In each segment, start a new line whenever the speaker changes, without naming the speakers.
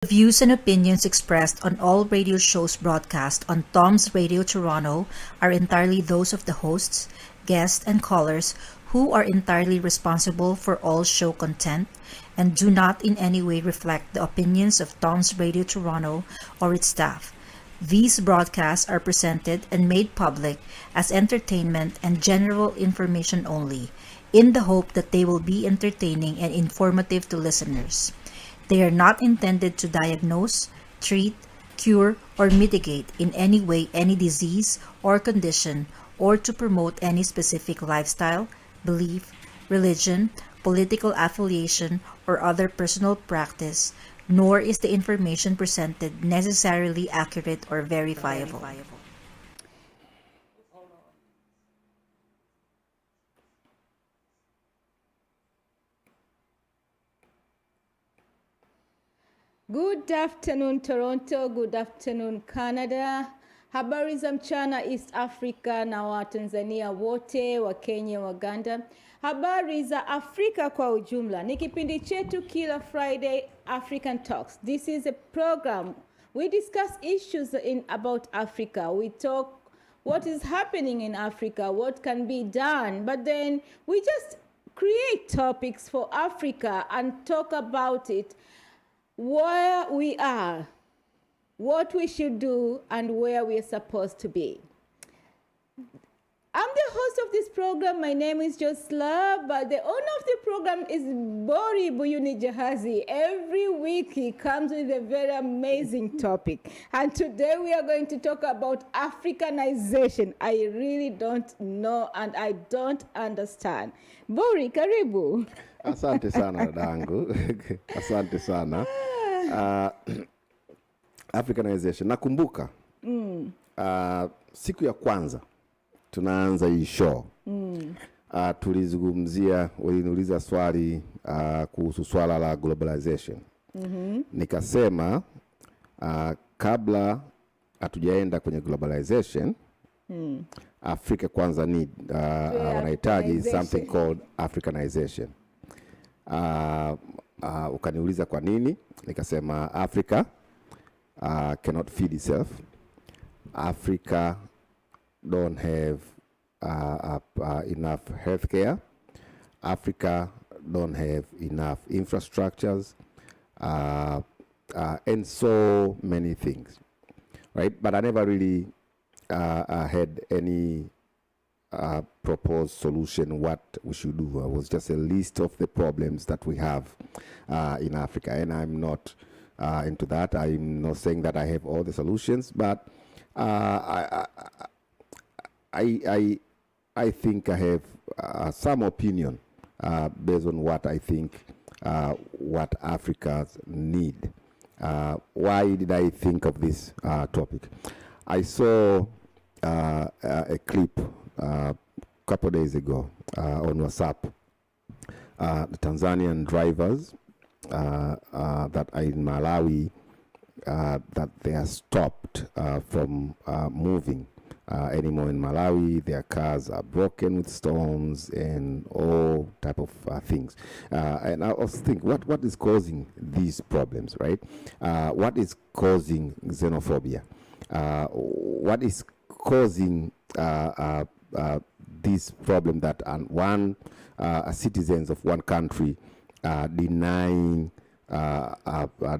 The views and opinions expressed on all radio shows broadcast on Tom's Radio Toronto are entirely those of the hosts, guests, and callers who are entirely responsible for all show content and do not in any way reflect the opinions of Tom's Radio Toronto or its staff. These broadcasts are presented and made public as entertainment and general information only, in the hope that they will be entertaining and informative to listeners. They are not intended to diagnose, treat, cure, or mitigate in any way any disease or condition or to promote any specific lifestyle, belief, religion, political affiliation, or other personal practice, nor is the information presented necessarily accurate or verifiable.
Good afternoon Toronto, good afternoon Canada. Habari za mchana East Africa na Watanzania wote, wa Kenya, Waganda. Habari za Afrika kwa ujumla. Ni kipindi chetu kila Friday, African Talks. This is a program. We discuss issues about Africa. We talk what is happening in Africa, what can be done, but then we just create topics for Africa and talk about it. Where we are, what we should do, and where we are supposed to be. I'm the host of this program. My name is Josla, but the owner of the program is Bori Buyuni Jahazi. Every week he comes with a very amazing topic. And today we are going to talk about Africanization. I really don't know and I don't understand. Bori, karibu.
Asante sana dadangu. Asante sana. Africanization. Nakumbuka siku ya kwanza tunaanza hii show. Tulizungumzia, waliniuliza swali kuhusu swala la globalization. Nikasema kabla hatujaenda kwenye globalization, Afrika kwanza wanahitaji something called Africanization. Ukaniuliza kwa nini? Nikasema Africa cannot feed itself. Africa don't have enough healthcare. Africa don't have enough infrastructures, and so many things, right? But I never really had any proposed solution what we should do. It was just a list of the problems that we have in Africa, and I'm not into that. I'm not saying that I have all the solutions, but I think I have some opinion based on what I think what Africans need. Why did I think of this topic? I saw a clip a couple of days ago on WhatsApp. The Tanzanian drivers that are in Malawi, that they are stopped from moving anymore in Malawi. Their cars are broken with stones and all type of things. And I was thinking, what is causing these problems, right? What is causing xenophobia? What is causing this problem that citizens of one country denying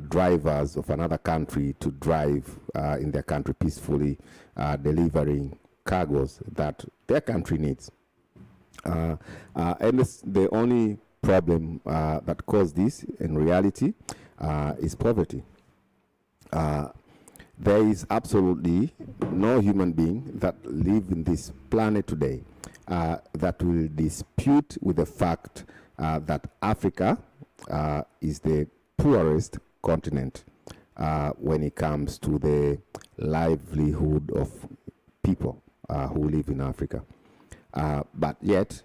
drivers of another country to drive in their country peacefully, delivering cargos that their country needs. And the only problem that caused this in reality is poverty. There is absolutely no human being that live in this planet today that will dispute with the fact that Africa is the poorest continent when it comes to the livelihood of people who live in Africa. But yet,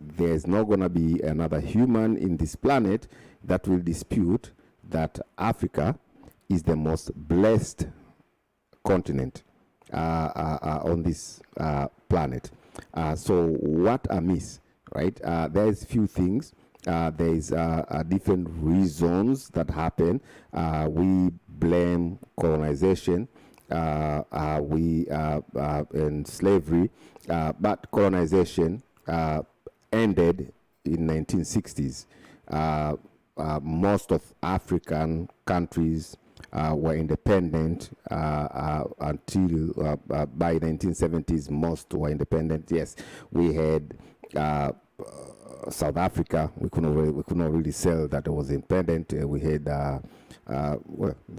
there's not going to be another human in this planet that will dispute that Africa is the most blessed continent on this planet. So what amiss, right? There's few things there is different reasons that happen. We blame colonization, and slavery, but colonization ended in 1960s. Most of African countries were independent until by 1970s. Most were independent. Yes, we had South Africa. We could not really sell that it was independent. We had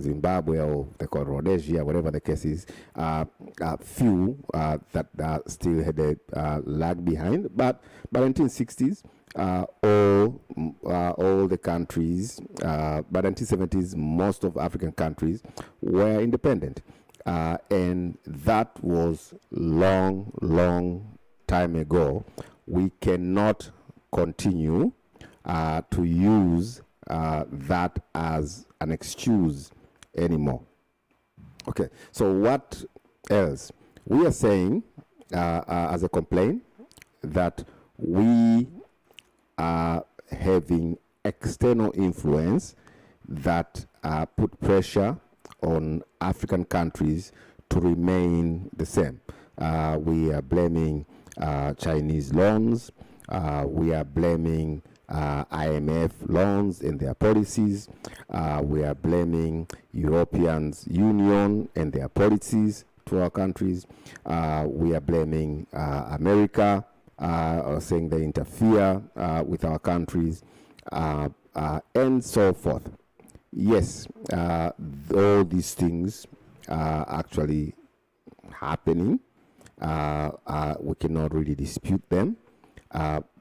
Zimbabwe, or they call Rhodesia, whatever the case is. Few that still had a lag behind, but by 1960s. All the countries, by 1970s, most of African countries were independent. And that was long time ago. We cannot continue to use that as an excuse anymore. Okay, so what else? We are saying as a complaint that we are having external influence that put pressure on African countries to remain the same. We are blaming Chinese loans. We are blaming IMF loans and their policies. We are blaming European Union and their policies to our countries. We are blaming America, saying they interfere with our countries, and so forth. Yes, all these things are actually happening. We cannot really dispute them.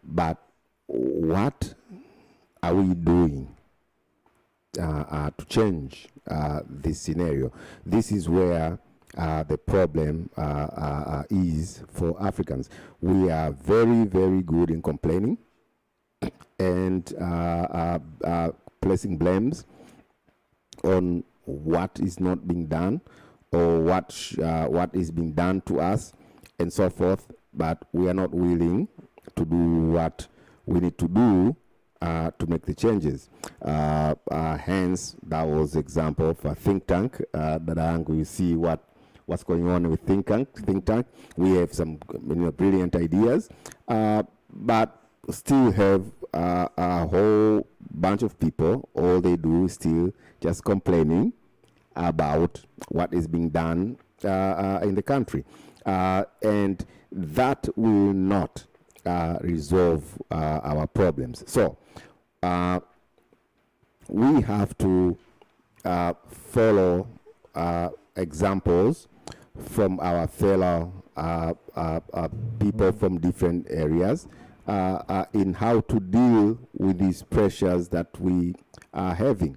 But what are we doing to change this scenario? This is where the problem is for Africans. We are very good in complaining and placing blames on what is not being done, or what is being done to us and so forth, but we are not willing to do what we need to do to make the changes. Hence, that was example of a think tank. That we see what's going on with think tank. We have some brilliant ideas, but still have a whole bunch of people. All they do is still just complaining about what is being done in the country, and that will not resolve our problems. So we have to follow examples from our fellow people from different areas in how to deal with these pressures that we are having.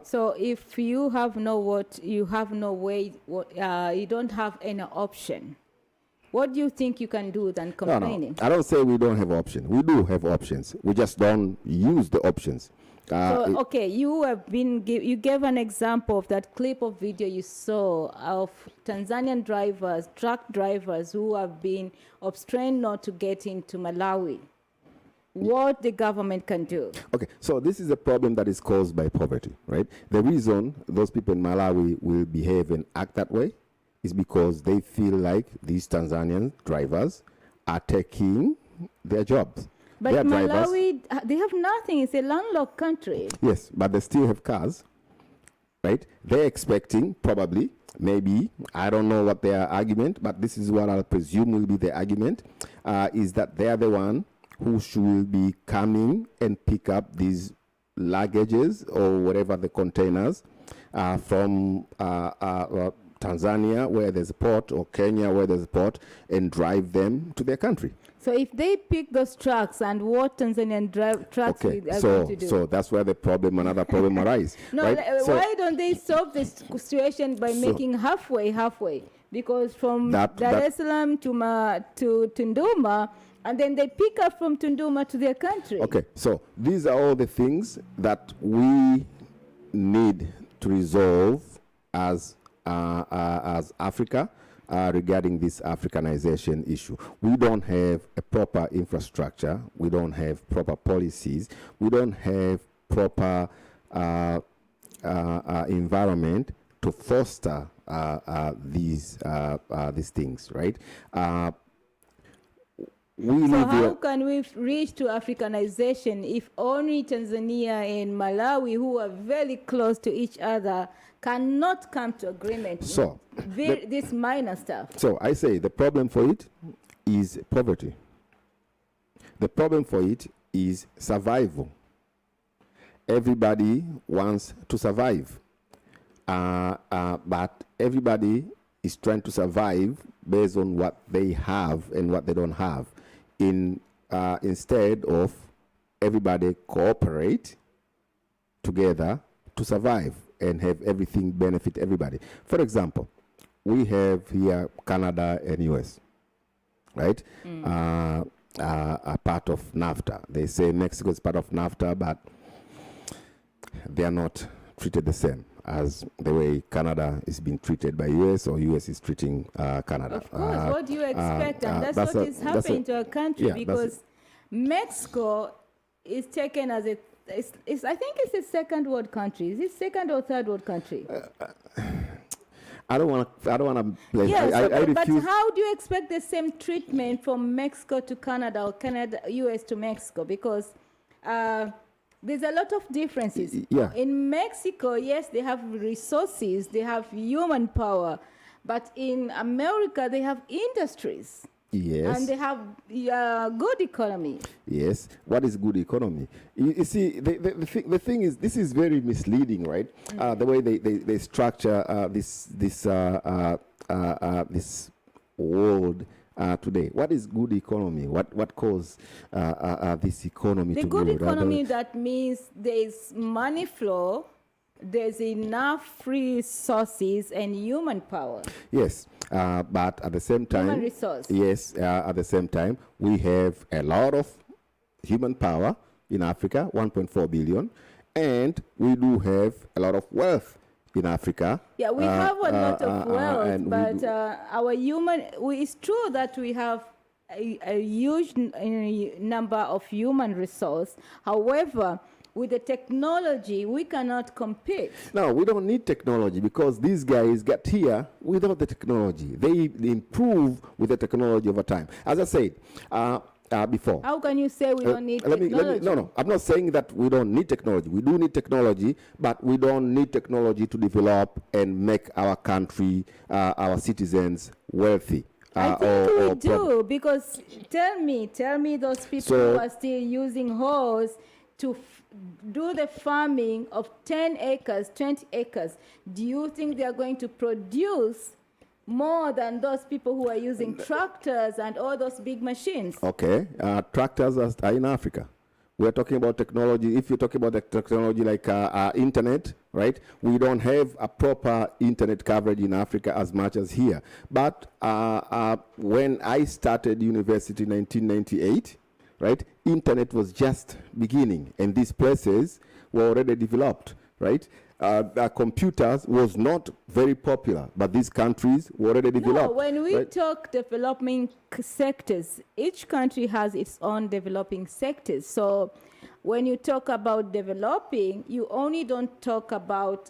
So if you have no way, you don't have any option, what do you think you can do than complaining?
No. I don't say we don't have options. We do have options. We just don't use the options.
So, okay, you gave an example of that clip of video you saw of Tanzanian drivers, truck drivers who have been obstructed not to get into Malawi. What the government can do? Okay,
so this is a problem that is caused by poverty, right? The reason those people in Malawi will behave and act that way is because they feel like these Tanzanian drivers are taking their jobs.
But Malawi, they have nothing. It's a landlocked country.
Yes, but they still have cars, right? They're expecting, probably, maybe, I don't know what their argument, but this is what I'll presume will be the argument, is that they're the one who should be coming and pick up these luggages or whatever the containers from Tanzania, where there's a port, or Kenya, where there's a port, and drive them to their country.
So if they pick those trucks, and what Tanzanian trucks are going to do?
So that's where the problem, another problem arises.
No,
right?
Why don't they solve this situation by making halfway? Because from Dar es Salaam to Tunduma, and then they pick up from Tunduma to their country.
Okay, so these are all the things that we need to resolve as Africa, regarding this Africanization issue. We don't have a proper infrastructure. We don't have proper policies. We don't have proper environment to foster these things, right?
So how can we reach to Africanization if only Tanzania and Malawi, who are very close to each other, cannot come to agreement?
So
this minor stuff.
So I say the problem for it is poverty. The problem for it is survival. Everybody wants to survive, but everybody is trying to survive based on what they have and what they don't have. Instead of everybody cooperate together to survive and have everything benefit everybody. For example, we have here Canada and US, right? A part of NAFTA. They say Mexico is part of NAFTA, but they are not treated the same as the way Canada is being treated by US or US is treating Canada.
Of course, what do you expect? And that's what is happening to a country, because Mexico is taken as I think it's a second world country. Is it second or third world country?
I don't want to blame.
Yes, but how do you expect the same treatment from Mexico to Canada or US to Mexico? Because there's a lot of differences.
Yeah.
In Mexico, yes, they have resources, they have human power, but in America, they have industries.
Yes.
And they have good economy.
Yes. What is good economy? You see, the thing is, this is very misleading, right? The way they structure this world today. What is good economy? What causes this economy to grow?
The good economy, that means there's money flow, there's enough free resources and human power.
Yes, but at the same time,
human resource.
Yes, at the same time, we have a lot of human power in Africa, 1.4 billion, and we do have a lot of wealth in Africa.
Yeah, we have a lot of wealth, but our it's true that we have a huge number of human resource. However, with the technology, we cannot compete.
No, we don't need technology, because these guys got here without the technology. They improve with the technology over time. As I said before.
How can you say we don't need technology?
No, I'm not saying that we don't need technology. We do need technology, but we don't need technology to develop and make our country, our citizens wealthy.
I think we do, because tell me those people who are still using hose to do the farming of 10 acres, 20 acres. Do you think they are going to produce more than those people who are using tractors and all those big machines?
Okay, tractors are in Africa. We're talking about technology. If you're talking about the technology like internet, right? We don't have a proper internet coverage in Africa as much as here. But when I started university in 1998, right, internet was just beginning, and these places were already developed, right? Computers was not very popular, but these countries were already developed.
No, when we talk developing sectors, each country has its own developing sectors. So when you talk about developing, you only don't talk about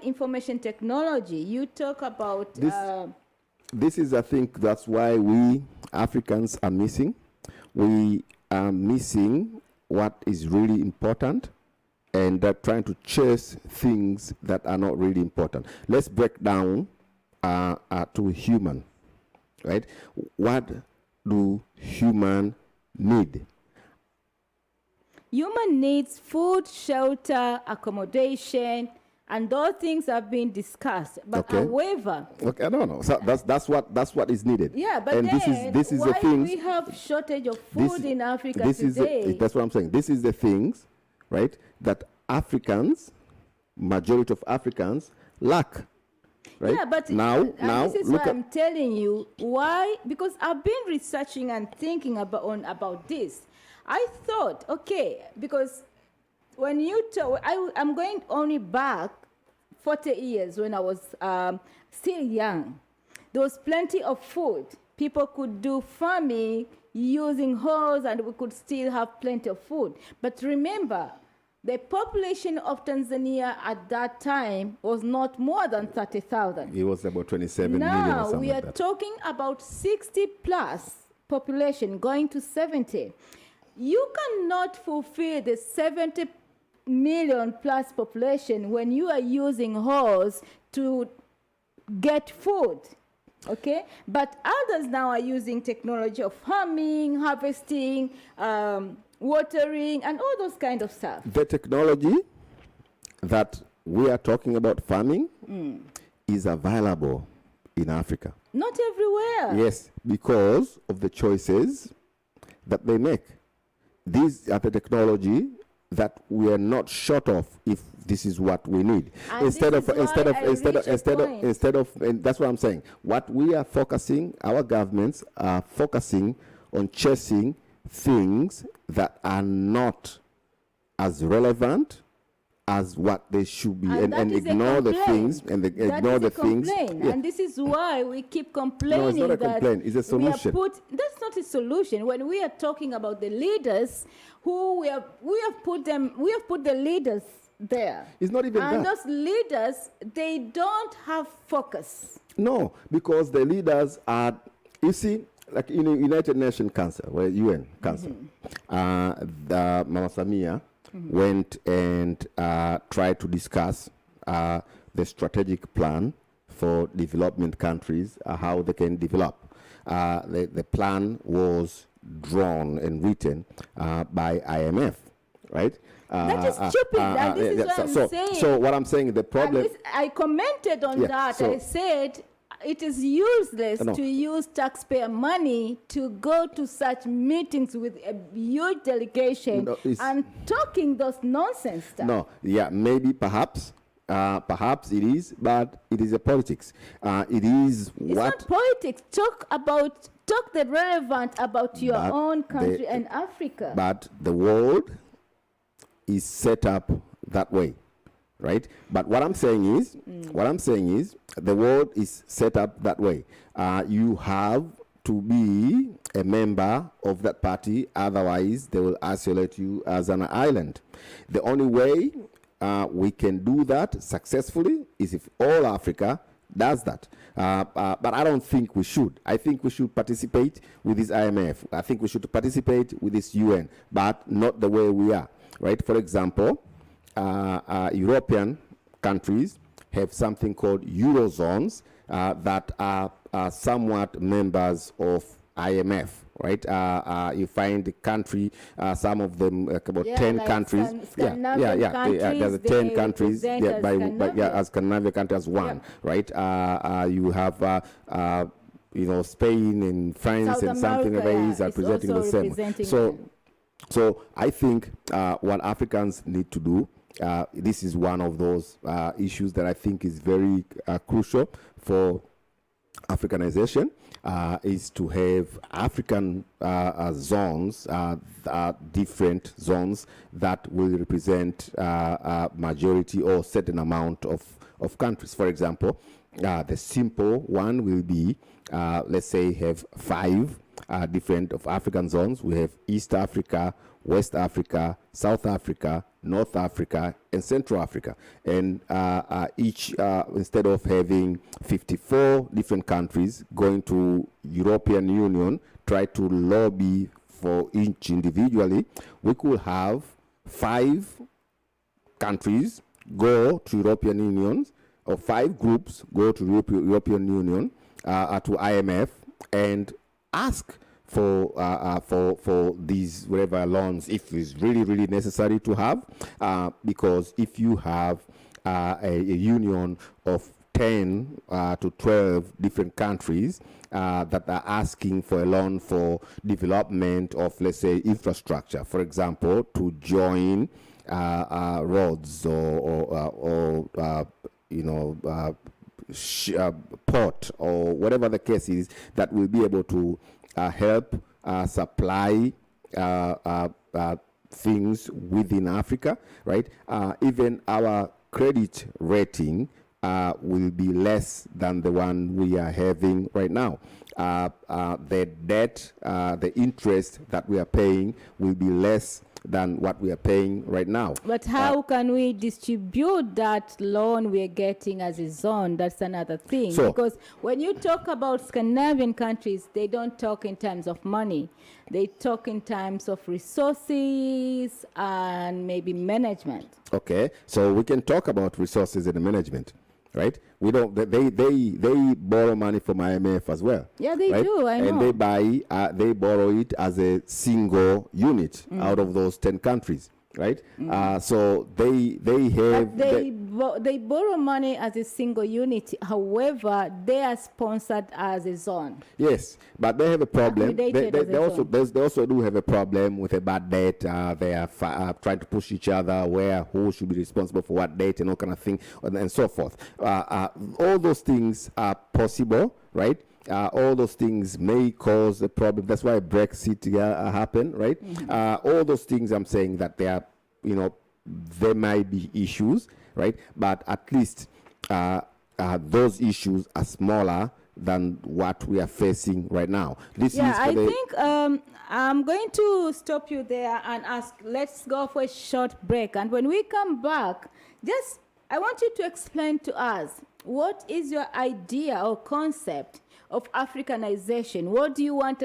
information technology. You talk about...
This is, I think, that's why we Africans are missing. We are missing what is really important, and trying to chase things that are not really important. Let's break down to human, right? What do human need?
Human needs food, shelter, accommodation, and those things have been discussed. But however,
I don't know. So that's what is needed.
Yeah, but
and
then
this is
why
the things
we have shortage of food in Africa today?
That's what I'm saying. This is the things, right, that Africans, majority of Africans, lack. Right?
Yeah, but
now
this is why I'm telling you why, because I've been researching and thinking about this. I thought, okay, because when you talk, I'm going only back 40 years when I was still young. there was plenty of food. People could do farming using hoes, and we could still have plenty of food. But remember, the population of Tanzania at that time was not more than 30,000.
It was about 27 million or
Now
something
we are
like that.
talking about 60 plus population going to 70. You cannot fulfill the 70 million plus population when you are using hoes to get food. Okay, but others now are using technology of farming, harvesting, watering, and all those kind of stuff.
The technology that we are talking about farming is available in Africa.
Not everywhere.
Yes, because of the choices that they make. These are the technology that we are not short of if this is what we need.
And instead of,
and that's what I'm saying. What we are focusing, our governments are focusing on chasing things that are not as relevant as what they should be, and ignore the things, and ignore the things.
Yeah. And this is why we keep complaining.
No, it's not a complaint, it's a solution.
That's not a solution. When we are talking about the leaders, who we have put the leaders there.
It's not even
and
that.
those leaders, they don't have focus.
No, because the leaders are, you see, like in the United Nations Council, where UN Council, the Mama Samia went and tried to discuss the strategic plan for development countries, how they can develop. The plan was drawn and written by IMF, right?
That is stupid. And this is what I'm saying.
So what I'm saying, the problem...
I commented on that. So I said it is useless to use taxpayer money to go to such meetings with a huge delegation and talking those nonsense stuff.
No, yeah, maybe, perhaps it is, but it is a politics. It is
it's not politics. Talk the relevant about your own country and Africa.
But the world is set up that way, right? But what I'm saying is, the world is set up that way. You have to be a member of that party, otherwise they will isolate you as an island. The only way we can do that successfully is if all Africa does that. But I don't think we should. I think we should participate with this IMF. I think we should participate with this UN, but not the way we are, right? For example, European countries have something called Eurozones that are somewhat members of IMF, right? You find the country, some of them, about 10 countries. There's 10 countries as Scandinavian countries as one, right? You have, Spain and France South and something of these are presenting the same. So I think what Africans need to do, this is one of those issues that I think is very crucial for Africanization, is to have African zones, different zones that will represent a majority or certain amount of countries. For example, the simple one will be, let's say, have 5 different of African zones. We have East Africa, West Africa, South Africa, North Africa, and Central Africa. And each, instead of having 54 different countries going to European Union, try to lobby for each individually, we could have 5 countries go to European Union, or 5 groups go to European Union, to IMF, and ask for these whatever loans, if it's really necessary to have, because if you have a union of 10 to 12 different countries that are asking for a loan for development of, let's say, infrastructure, for example, to join roads or port or whatever the case is, that will be able to help supply things within Africa, right? Even our credit rating will be less than the one we are having right now. The debt, the interest that we are paying will be less than what we are paying right now.
But how can we distribute that loan we're getting as a zone? That's another thing.
So-
because when you talk about Scandinavian countries, they don't talk in terms of money. They talk in terms of resources and maybe management.
Okay, so we can talk about resources and management, right? We don't. They borrow money from IMF as well.
Yeah, they
right?
do, I
And
know.
they borrow it as a single unit out of those 10 countries, right? So they have.
But they borrow money as a single unit. However, they are sponsored as a zone.
Yes, but they have a problem.
Accommodated as a
They also do have a problem with a bad debt. They are trying to push each other who should be responsible for what debt and all kind of thing and so forth. All those things are possible, right? All those things may cause a problem. That's why Brexit happened, right? All those things I'm saying that there might be issues, right? But at least those issues are smaller than what we are facing right now.
I think I'm going to stop you there and ask, let's go for a short break. And when we come back, I want you to explain to us, what is your idea or concept of Africanization? What do you want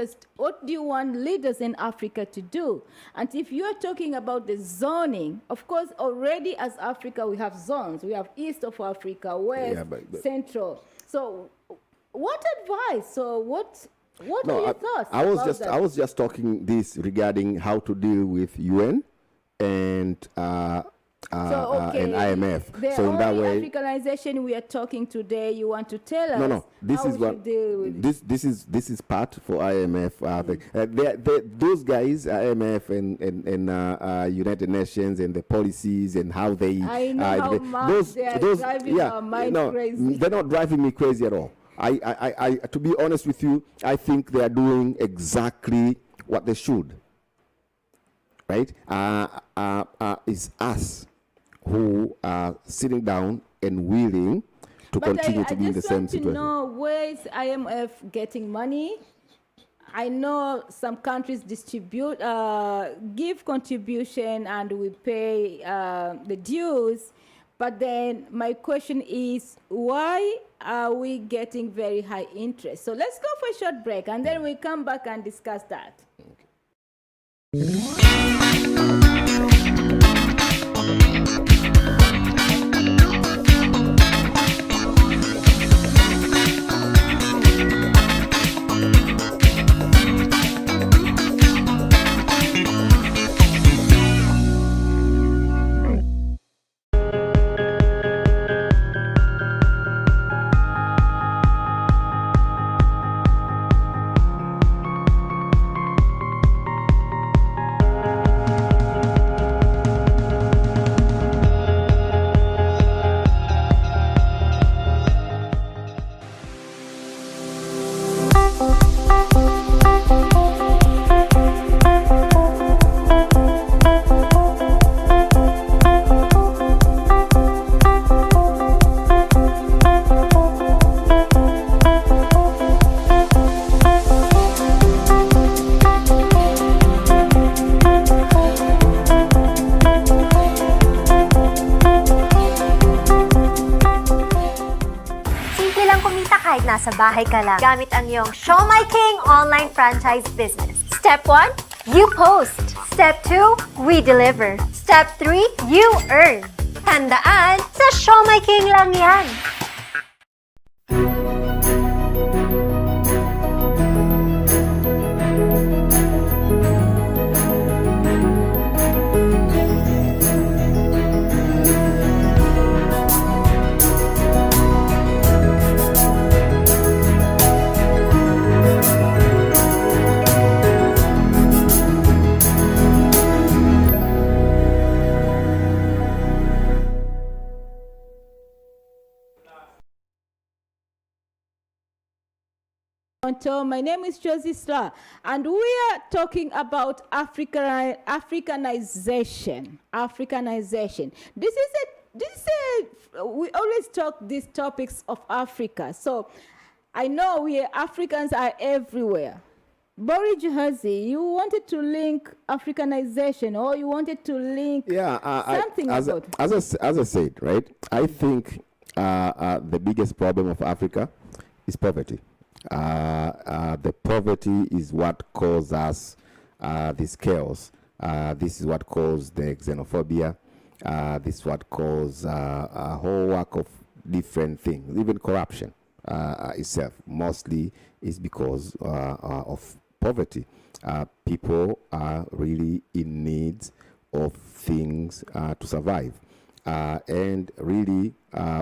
leaders in Africa to do? And if you are talking about the zoning, of course, already as Africa, we have zones. We have East of Africa, West, Central. So what advice? So what are your thoughts?
I was just talking this regarding how to deal with UN and and IMF.
The
so in that way,
Africanization we are talking today, you want to tell us?
No. This
how
is
we
what
should deal with it?
this is part for IMF. Those guys, IMF and United Nations, and the policies and how they.
I know how much they are driving our mind crazy.
They're not driving me crazy at all. I to be honest with you, I think they are doing exactly what they should. Right? It's us who are sitting down and willing to continue to be in the same situation.
I just want to know, where is IMF getting money? I know some countries give contribution and we pay the dues, but then my question is, why are we getting very high interest? So let's go for a short break and then we come back and discuss that.
kahit nasa bahay ka lang gamit ang iyong Show My King online franchise business. Step 1, you post. Step 2, we deliver. Step 3, you earn. Tandaan, sa Show My King lang yan.
My name is Josie Sla, and we are talking about Africanization. This is a we always talk these topics of Africa. So I know we Africans are everywhere. Bori Juhazi, you wanted to link Africanization, or you wanted to link something about...
As I said, right, I think the biggest problem of Africa is poverty. The poverty is what causes us this chaos. This is what caused the xenophobia. This is what caused a whole work of different things, even corruption itself. Mostly is because of poverty. People are really in need of things to survive. And really,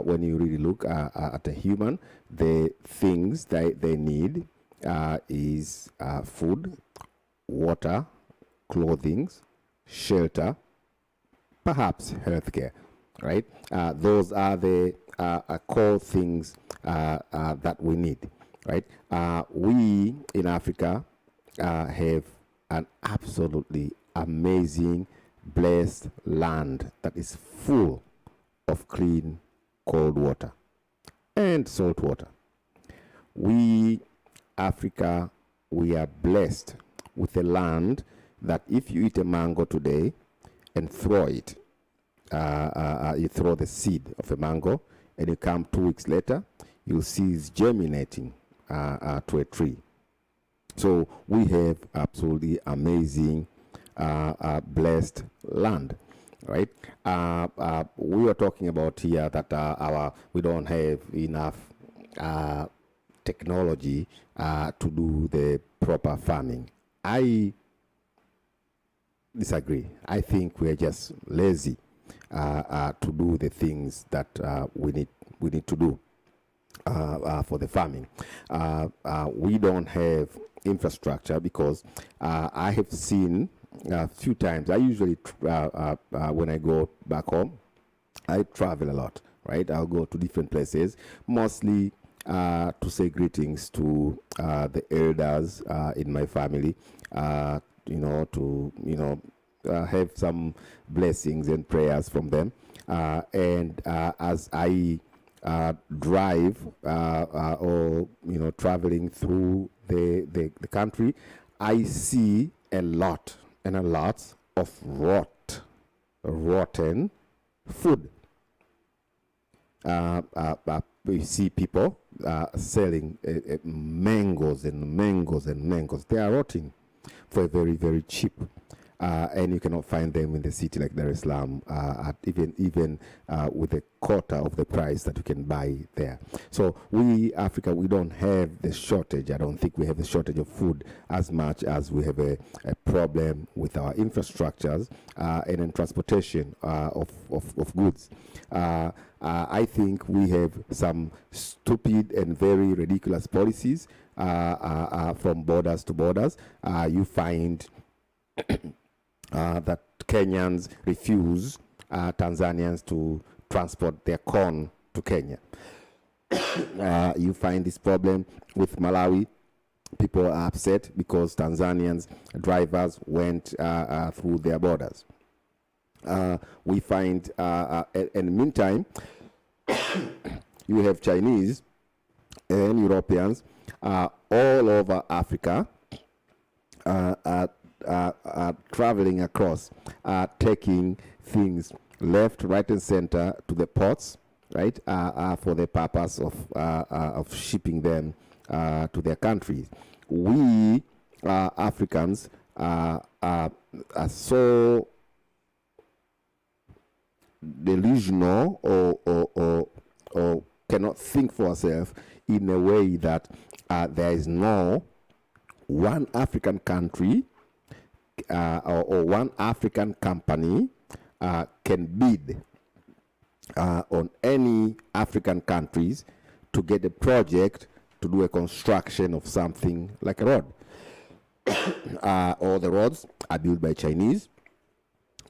when you really look at a human, the things that they need is food, water, clothing, shelter, perhaps healthcare, right? Those are the core things that we need, right? We in Africa have an absolutely amazing, blessed land that is full of clean, cold water and salt water. We, Africa, we are blessed with a land that if you eat a mango today and throw it, you throw the seed of a mango, and you come 2 weeks later, you'll see it's germinating to a tree. So we have absolutely amazing, blessed land, right? We were talking about here that we don't have enough technology to do the proper farming. I disagree. I think we're just lazy to do the things that we need to do for the farming. We don't have infrastructure because I have seen a few times. I usually when I go back home, I travel a lot, right? I'll go to different places, mostly to say greetings to the elders in my family, to have some blessings and prayers from them. And as I drive or traveling through the country, I see a lot of rotten food. We see people selling mangoes and mangoes and mangoes. They are rotting for very, very cheap. And you cannot find them in the city like Dar es Salaam at even with a quarter of the price that you can buy there. So we, Africa, we don't have the shortage. I don't think we have the shortage of food as much as we have a problem with our infrastructures and in transportation of goods. I think we have some stupid and very ridiculous policies from borders to borders. You find that Kenyans refuse Tanzanians to transport their corn to Kenya. You find this problem with Malawi. People are upset because Tanzanians drivers went through their borders. We find, in the meantime, you have Chinese and Europeans all over Africa traveling across, taking things left, right, and center to the ports, right, for the purpose of shipping them to their countries. We Africans are so delusional or cannot think for ourselves in a way that there is no one African country or one African company can bid on any African countries to get a project to do a construction of something like a road. All the roads are built by Chinese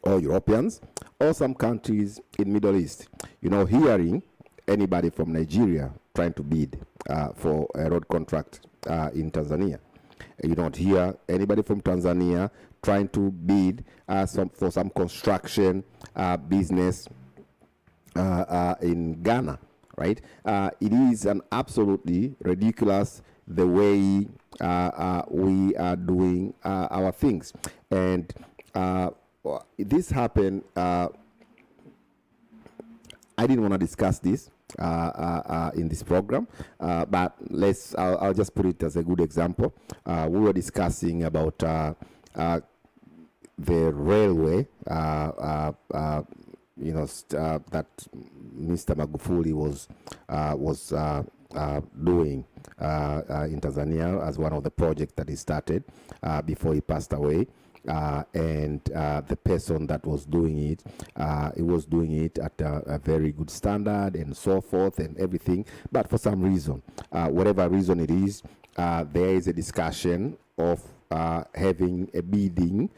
or Europeans or some countries in Middle East. Hearing anybody from Nigeria trying to bid for a road contract in Tanzania. You don't hear anybody from Tanzania trying to bid for some construction business in Ghana, right? It is an absolutely ridiculous the way we are doing our things, and this happened. I didn't want to discuss this in this program, but I'll just put it as a good example. We were discussing about the railway, that Mr. Magufuli was doing in Tanzania as one of the projects that he started before he passed away. And the person that was doing it, he was doing it at a very good standard and so forth and everything. But for some reason, whatever reason it is, there is a discussion of having a bidding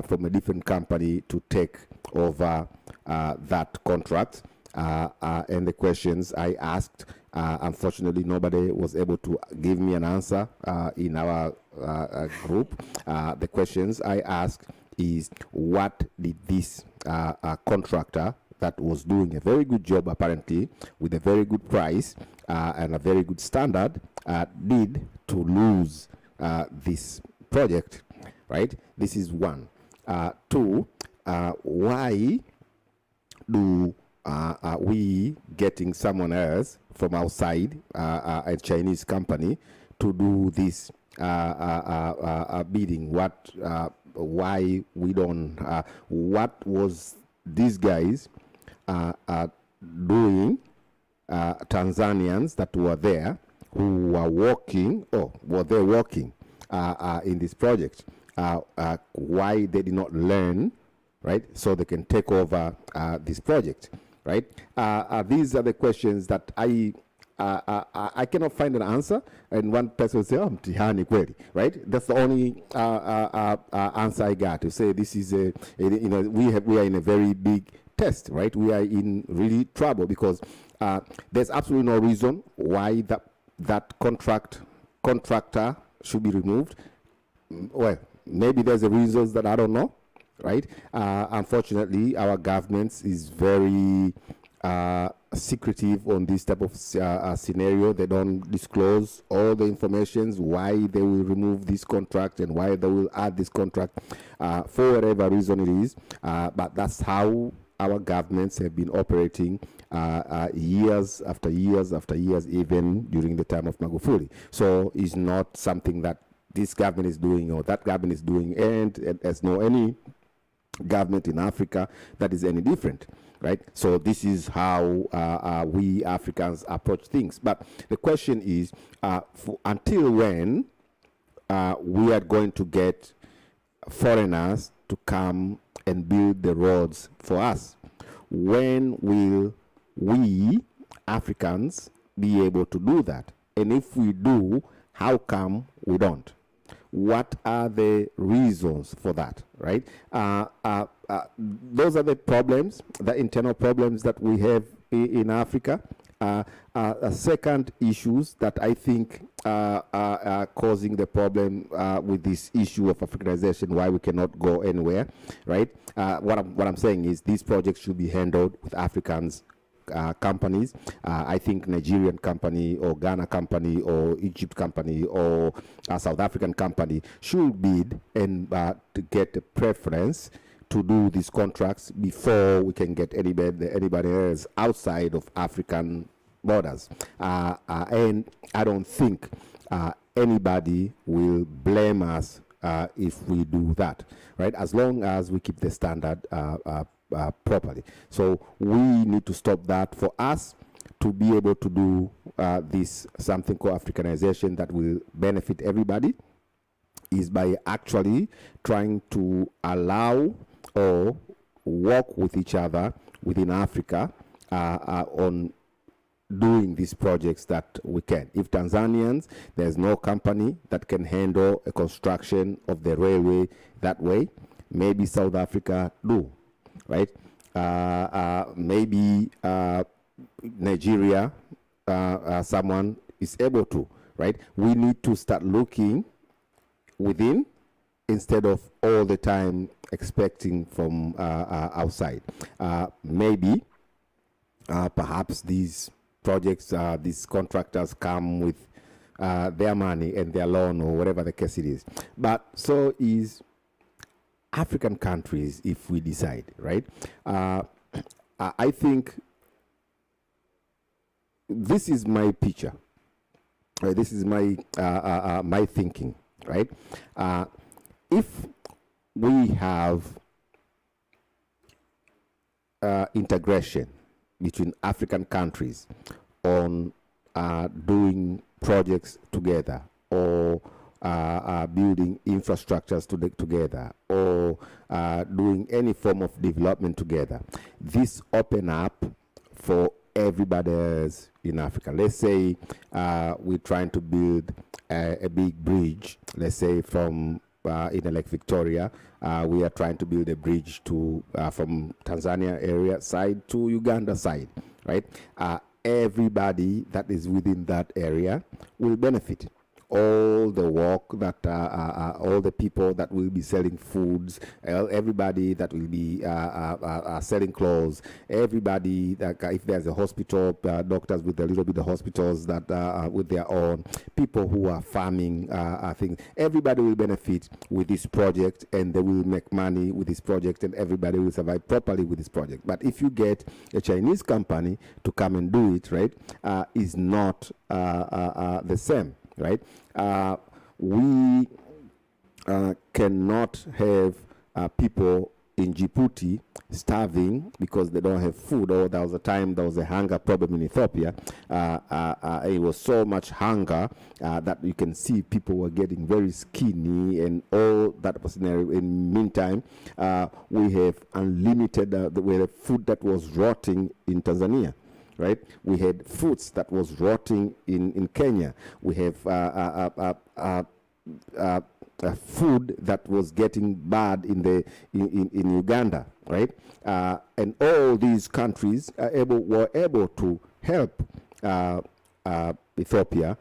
from a different company to take over that contract. And the questions I asked, unfortunately, nobody was able to give me an answer in our group. The questions I asked is, what did this contractor that was doing a very good job, apparently, with a very good price and a very good standard, did to lose this project, right? This is one. Two, why do we getting someone else from outside, a Chinese company, to do this bidding? Why we don't? What was these guys doing? Tanzanians that were there, who were working, or were they working in this project? Why they did not learn, right? So they can take over this project, right? These are the questions that I cannot find an answer. And one person will say, "Oh, mtihani kweli," right? That's the only answer I got, to say this is we are in a very big test, right? We are in really trouble, because there's absolutely no reason why that contractor should be removed. Well, maybe there's a reasons that I don't know, right? Unfortunately, our government is very secretive on this type of scenario. They don't disclose all the information, why they will remove this contract and why they will add this contract, for whatever reason it is. But that's how our governments have been operating years after years after years, even during the time of Magufuli. So it's not something that this government is doing or that government is doing, and there's no any government in Africa that is any different, right? So this is how we Africans approach things. But the question is, until when we are going to get foreigners to come and build the roads for us? When will we Africans be able to do that? And if we do, how come we don't? What are the reasons for that, right? Those are the problems, the internal problems that we have in Africa. Second issues that I think are causing the problem with this issue of Africanization, why we cannot go anywhere, right? What I'm saying is, these projects should be handled with Africans companies. I think Nigerian company or Ghana company or Egypt company or a South African company should bid and to get a preference to do these contracts before we can get anybody else outside of African borders. And I don't think anybody will blame us if we do that, right? As long as we keep the standard properly. So we need to stop that. For us to be able to do this something called Africanization that will benefit everybody, is by actually trying to allow or work with each other within Africa on doing these projects that we can. If Tanzanians, there's no company that can handle a construction of the railway that way, maybe South Africa do, right? Maybe Nigeria, someone is able to, right? We need to start looking within instead of all the time expecting from outside. Maybe perhaps these projects, these contractors come with their money and their loan or whatever the case it is. But so is African countries if we decide, right? I think this is my picture. This is my my thinking, right? If we have integration between African countries on doing projects together, or building infrastructures together, or doing any form of development together, this open up for everybody else in Africa. Let's say we're trying to build a big bridge, let's say from in Lake Victoria, we are trying to build a bridge to from Tanzania area side to Uganda side, right? Everybody that is within that area will benefit. All the work that all the people that will be selling foods, everybody that will be selling clothes, everybody that if there's a hospital, doctors with a little bit of hospitals that with their own, people who are farming things, everybody will benefit with this project, and they will make money with this project, and everybody will survive properly with this project. But if you get a Chinese company to come and do it, right, is not the same. Right, we cannot have people in Djibouti starving because they don't have food. Or there was a time there was a hunger problem in Ethiopia. It was so much hunger that you can see people were getting very skinny and all that was scenario. In the meantime, we have unlimited the food that was rotting in Tanzania. Right, we had foods that was rotting in Kenya. We have food that was getting bad in Uganda, right? And all these countries were able to help Ethiopia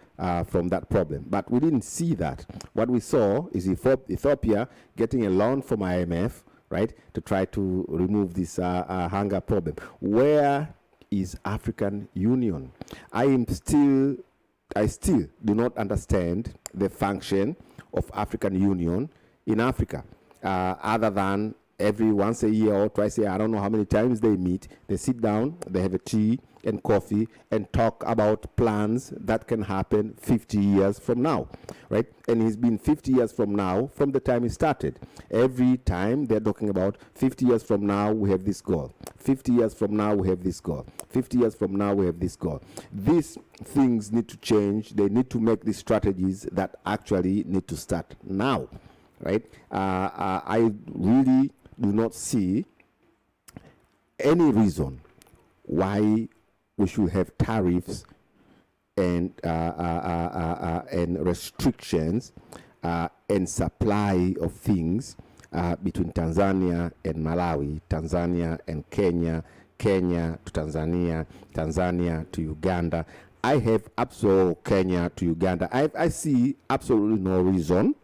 from that problem. But we didn't see that. What we saw is Ethiopia getting a loan from IMF, right, to try to remove this hunger problem. Where is African Union? I still do not understand the function of African Union in Africa, other than every once a year or twice a year. I don't know how many times they meet. They sit down, they have a tea and coffee and talk about plans that can happen 50 years from now, right? And it's been 50 years from now from the time it started. Every time they're talking about 50 years from now we have this goal, 50 years from now we have this goal, 50 years from now we have this goal. These things need to change. They need to make these strategies that actually need to start now, right? I really do not see any reason why we should have tariffs and restrictions and supply of things between Tanzania and Malawi, Tanzania and Kenya, Kenya to Tanzania, Tanzania to Uganda. I have absolute Kenya to Uganda. I see absolutely no reason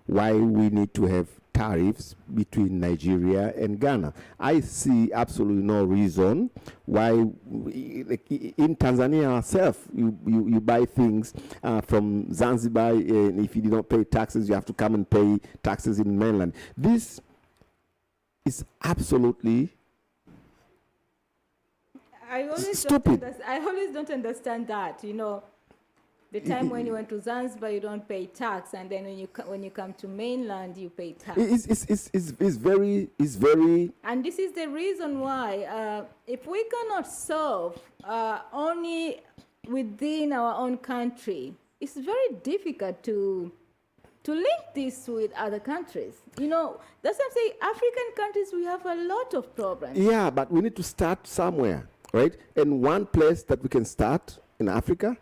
why we need to have tariffs between Nigeria and Ghana. I see absolutely no reason why in Tanzania itself you buy things from Zanzibar, and if you do not pay taxes, you have to come and pay taxes in mainland. This is absolutely stupid.
I always don't understand that, The time when you went to Zanzibar, you don't pay tax, and then when you come to mainland, you pay tax.
It's very.
And this is the reason why, if we cannot solve only within our own country, it's very difficult to link this with other countries. That's what I'm saying. African countries, we have a lot of problems.
Yeah, but we need to start somewhere, right? And one place that we can start in Africa.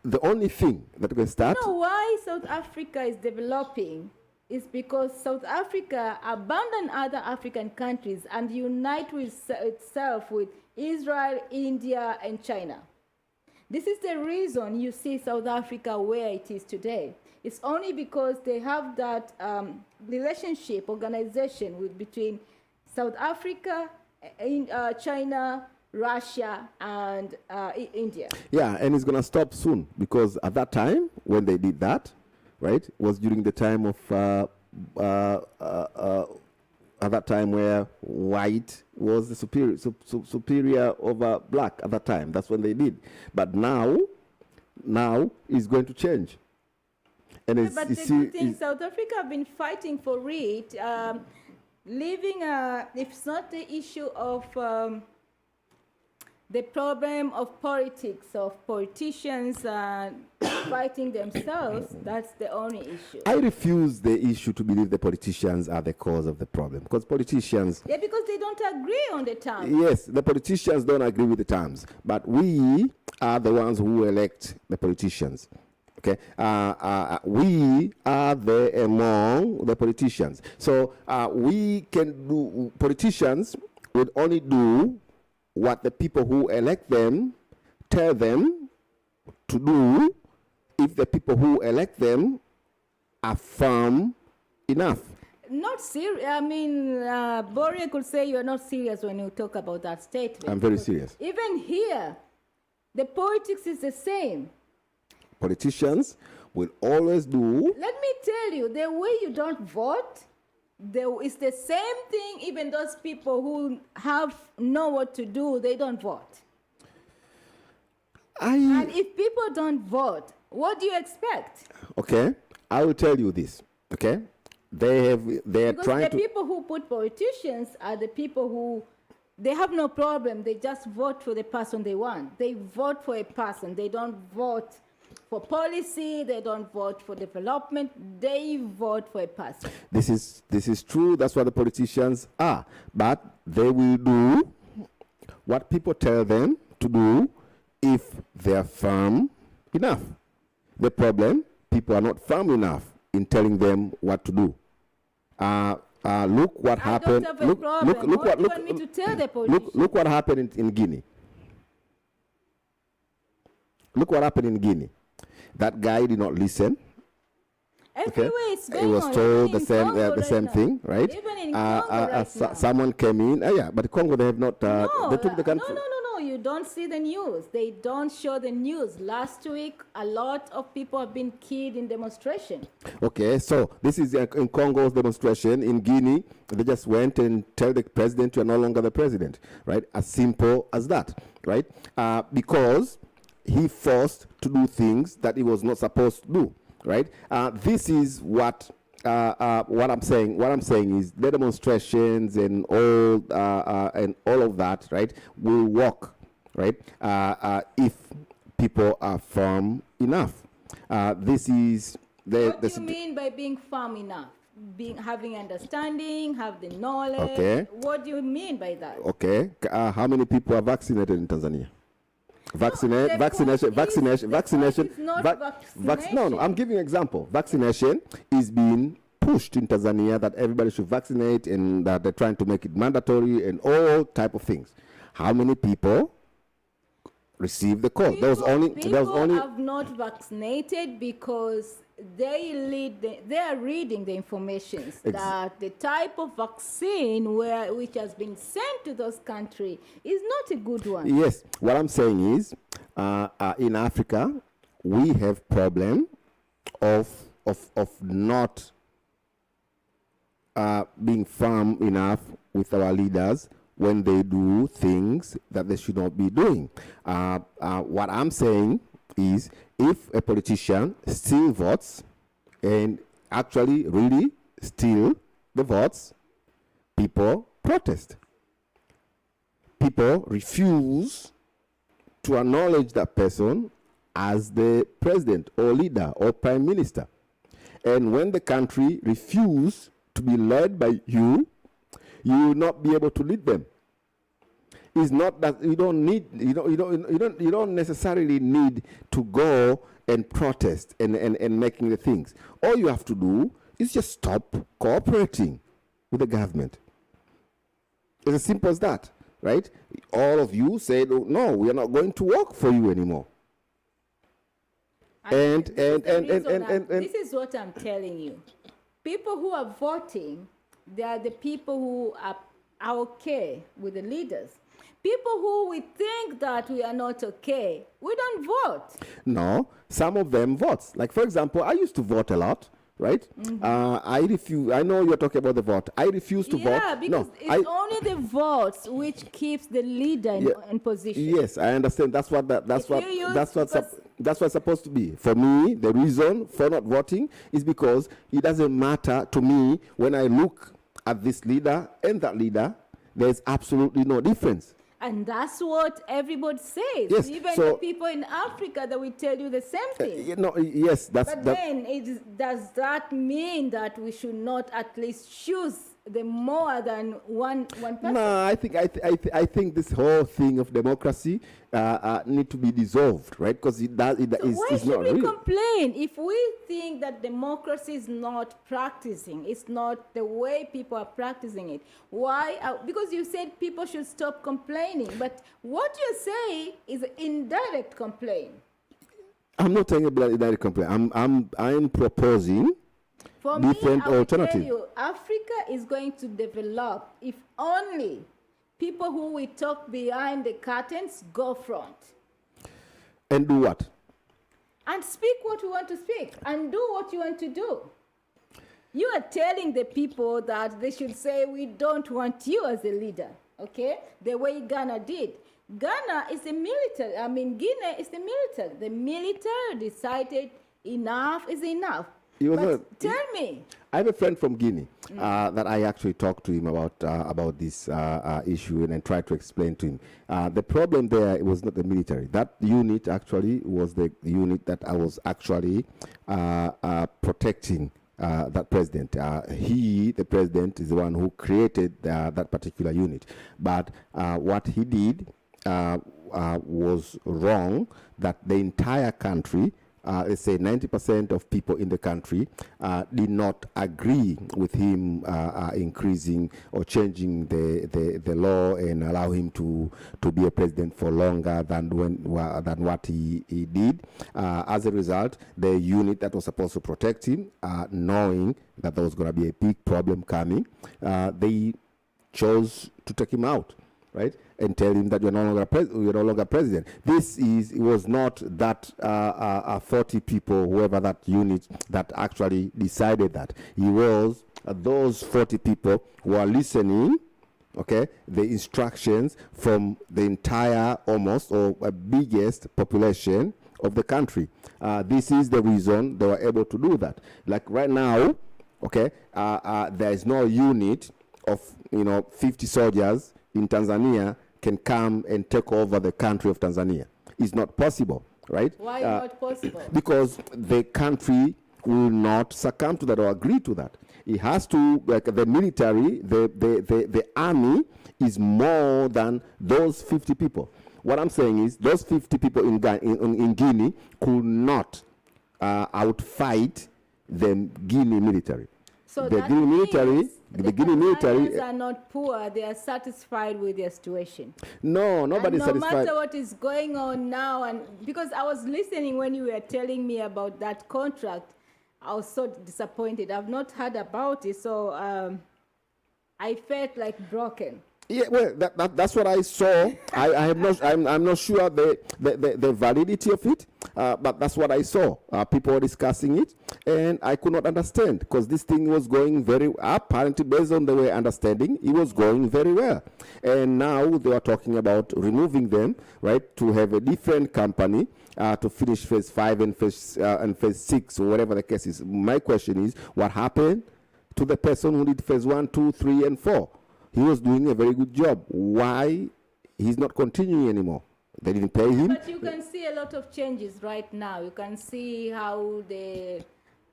The only thing that we can start.
Why South Africa is developing is because South Africa abandoned other African countries and unite with itself with Israel, India, and China. This is the reason you see South Africa where it is today. It's only because they have that organization between South Africa, China, Russia and India.
Yeah, and it's going to stop soon, because at that time when they did that, right, was during the time of at that time where white was the superior over black at that time. That's when they did. But now it's going to change. And
Yeah, but the good thing, South Africa have been fighting for it. It's not the issue of the problem of politics, of politicians fighting themselves. That's the only issue.
I refuse the issue to believe the politicians are the cause of the problem, because politicians...
Yeah, because they don't agree on the terms.
Yes, the politicians don't agree with the terms, but we are the ones who elect the politicians. Okay, we are among the politicians. So politicians would only do what the people who elect them tell them to do, if the people who elect them are firm enough.
Not serious. I mean, Boria could say you're not serious when you talk about that statement.
I'm very serious.
Even here, the politics is the same.
Politicians will always do...
Let me tell you, the way you don't vote, it's the same thing. Even those people who know what to do, they don't vote. And if people don't vote, what do you expect?
Okay, I will tell you this. Okay, they're
because
trying
the
to...
people who put politicians are the people who, they have no problem. They just vote for the person they want. They vote for a person. They don't vote for policy. They don't vote for development. They vote for a person. This
is true. That's what the politicians are. But they will do what people tell them to do if they are firm enough. The problem, people are not firm enough in telling them what to do. Look what happened. Look what happened in Guinea. Look what happened in Guinea. That guy did not listen.
Everywhere it's going
was
on.
told
Even
the same thing, right?
Even in Congo right now.
Someone came in. Yeah, but Congo, they have not. They took the country.
No. You don't see the news. They don't show the news. Last week, a lot of people have been killed in demonstration.
Okay, so this is in Congo's demonstration. In Guinea, they just went and tell the president, you're no longer the president, right? As simple as that, right? Because he forced to do things that he was not supposed to do, right? This is what I'm saying. What I'm saying is the demonstrations and all of that, right, will work, right? If people are firm enough. This is
what do you mean by being firm enough? Having understanding, have the knowledge.
Okay.
What do you mean by that?
Okay. How many people are vaccinated in Tanzania? Vaccination. No, I'm giving an example. Vaccination is being pushed in Tanzania, that everybody should vaccinate, and that they're trying to make it mandatory and all type of things. How many people receive the call?
People have not vaccinated because they are reading the information that the type of vaccine which has been sent to those countries is not a good one.
Yes, what I'm saying is, in Africa, we have problem of not being firm enough with our leaders when they do things that they should not be doing. What I'm saying is, if a politician steal votes and actually really steal the votes, people protest. People refuse to acknowledge that person as the president or leader or prime minister. And when the country refuses to be led by you, you will not be able to lead them. It's not that you don't necessarily need to go and protest and making the things. All you have to do is just stop cooperating with the government. It's as simple as that, right? All of you said, oh, no, we are not going to work for you anymore.
This is what I'm telling you. People who are voting, they are the people who are okay with the leaders. people who we think that we are not okay, we don't vote.
No, some of them votes. Like, for example, I used to vote a lot, right? I refuse. I know you're talking about the vote. I refuse to vote.
Yeah, because it's only the votes which keeps the leader in position.
Yes, I understand. That's what
If you use-
that's what's supposed to be. For me, the reason for not voting is because it doesn't matter to me when I look at this leader and that leader. There's absolutely no difference.
And that's what everybody says.
Yes,
Even
so-
the people in Africa that will tell you the same thing.
Yes,
But then, does that mean that we should not at least choose the more than one person?
No, I think this whole thing of democracy need to be dissolved, right? Because
Why
it's
should
not
we
real.
complain if we think that democracy is not practicing? It's not the way people are practicing it. Why? Because you said people should stop complaining, but what you're saying is indirect complaint.
I'm not saying about indirect complaint. I'm proposing
For
different
me, I will
alternative.
tell you, Africa is going to develop if only people who we talk behind the curtains go front
And do what?
and speak what we want to speak and do what you want to do. You are telling the people that they should say, we don't want you as a leader, okay? The way Ghana did. Ghana is the military. I mean, Guinea is the military. The military decided enough is enough. But tell me.
I have a friend from Guinea that I actually talked to him about this issue and tried to explain to him. The problem there was not the military. That unit actually was the unit that I was actually protecting that president. The president, is the one who created that particular unit. But what he did was wrong, that the entire country, let's say 90% of people in the country did not agree with him increasing or changing the law and allow him to be a president for longer than what he did. As a result, the unit that was supposed to protect him, knowing that there was going to be a big problem coming, they chose to take him out, right? And tell him that you're no longer president. It was not that 40 people, whoever that unit, that actually decided that. It was those 40 people who are listening, okay, the instructions from the entire almost or biggest population of the country. This is the reason they were able to do that. Like right now, okay, there is no unit of 50 soldiers in Tanzania can come and take over the country of Tanzania. It's not possible, right?
Why not possible?
Because the country will not succumb to that or agree to that. It has to, like the military, the army is more than those 50 people. What I'm saying is those 50 people in Guinea could not outfight the Guinea military.
So
The
that
Guinea military,
means
the Guinea military.
Ghanaians are not poor; they are satisfied with their situation.
No, nobody's
And no
satisfied.
matter what is going on now, and because I was listening when you were telling me about that contract, I was so disappointed. I've not heard about it, so I felt like broken.
Yeah, well, that's what I saw. I'm not sure the validity of it, but that's what I saw. People were discussing it, and I could not understand because this thing was going apparently based on the way understanding, it was going very well. And now they are talking about removing them, right, to have a different company to finish phase 5 and phase 6 or whatever the case is. My question is, what happened to the person who did phase 1, 2, 3, and 4? He was doing a very good job. Why he's not continuing anymore? They didn't pay him.
But you can see a lot of changes right now. You can see how